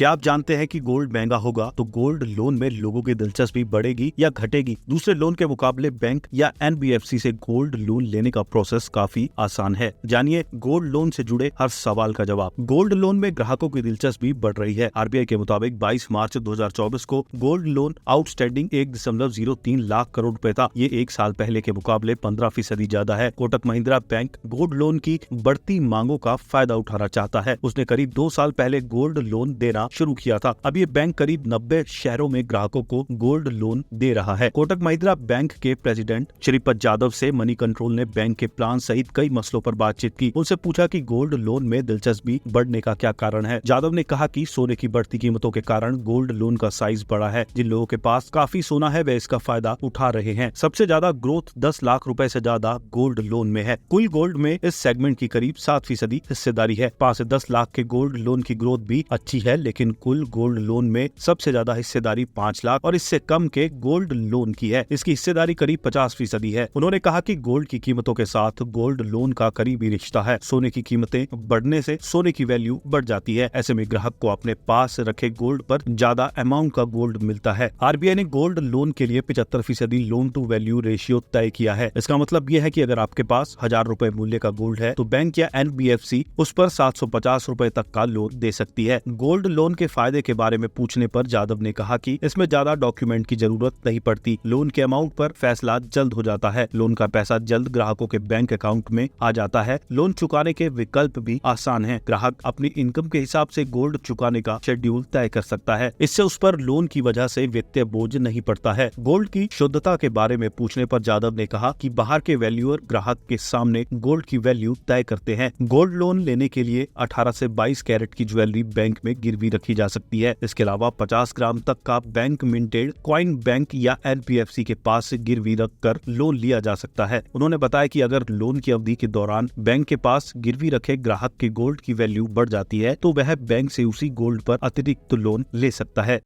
क्या आप जानते हैं कि गोल्ड महंगा होगा तो गोल्ड लोन में लोगों की दिलचस्पी बढ़ेगी या घटेगी? दूसरे लोन के मुकाबले बैंक या एनबीएफसी से गोल्ड लोन लेने का प्रोसेस काफी आसान है। जानिए गोल्ड लोन से जुड़े हर सवाल का जवाब। गोल्ड लोन में ग्राहकों की दिलचस्पी बढ़ रही है। आरबीआई के मुताबिक 22 मार्च 2024 को gold loan outstanding 1.03 lakh crore रुपए था। ये एक साल पहले के मुकाबले 15% ज्यादा है। Kotak Mahindra bank gold loan की बढ़ती मांगों का फायदा उठाना चाहता है। उसने करीब 2 साल पहले गोल्ड लोन देना शुरू किया था। अब ये बैंक करीब 90 शहरों में ग्राहकों को गोल्ड लोन दे रहा है। कोटक महिंद्रा बैंक के प्रेसिडेंट श्रीपद यादव से मनी कंट्रोल ने बैंक के प्लान सहित कई मसलों पर बातचीत की। उनसे पूछा कि गोल्ड लोन में दिलचस्पी बढ़ने का क्या कारण है। यादव ने कहा कि सोने की बढ़ती कीमतों के कारण गोल्ड लोन का साइज बढ़ा है। जिन लोगों के पास काफी सोना है वे इसका फायदा उठा रहे हैं। सबसे ज्यादा ग्रोथ 10 लाख रुपए से ज्यादा गोल्ड लोन में है। कुल गोल्ड में इस सेगमेंट की करीब 7% हिस्सेदारी है। 5 से 10 लाख के गोल्ड लोन की ग्रोथ भी अच्छी है, लेकिन कुल गोल्ड लोन में सबसे ज्यादा हिस्सेदारी 5 लाख और इससे कम के गोल्ड लोन की है। इसकी हिस्सेदारी करीब 50% है। उन्होंने कहा कि गोल्ड की कीमतों के साथ गोल्ड लोन का करीबी रिश्ता है। सोने की कीमतें बढ़ने से सोने की वैल्यू बढ़ जाती है। ऐसे में ग्राहक को अपने पास रखे गोल्ड पर ज्यादा अमाउंट का गोल्ड मिलता है। आरबीआई ने गोल्ड लोन के लिए 75% लोन टू वैल्यू रेशियो तय किया है। इसका मतलब यह है कि अगर आपके पास 1000 रुपए मूल्य का गोल्ड है तो बैंक या एनबीएफसी उस पर 750 रुपए तक का लोन दे सकती है। गोल्ड लोन के फायदे के बारे में पूछने पर यादव ने कहा कि इसमें ज्यादा डॉक्यूमेंट की जरूरत नहीं पड़ती। लोन के अमाउंट पर फैसला जल्द हो जाता है। लोन का पैसा जल्द ग्राहकों के बैंक अकाउंट में आ जाता है। लोन चुकाने के विकल्प भी आसान हैं। ग्राहक अपनी इनकम के हिसाब से गोल्ड चुकाने का शेड्यूल तय कर सकता है। इससे उस पर लोन की वजह से वित्तीय बोझ नहीं पड़ता है। गोल्ड की शुद्धता के बारे में पूछने पर यादव ने कहा कि बाहर के वैल्यूअर ग्राहक के सामने गोल्ड की वैल्यू तय करते हैं। गोल्ड लोन लेने के लिए 18 से 22 कैरेट की ज्वेलरी बैंक में गिरवी रखी जा सकती है। इसके अलावा 50 ग्राम तक का बैंक मिंटेड कॉइन बैंक या एनबीएफसी के पास से गिरवी रखकर लोन लिया जा सकता है। उन्होंने बताया कि अगर लोन की अवधि के दौरान बैंक के पास गिरवी रखे ग्राहक के गोल्ड की वैल्यू बढ़ जाती है तो वह बैंक से उसी गोल्ड पर अतिरिक्त लोन ले सकता है।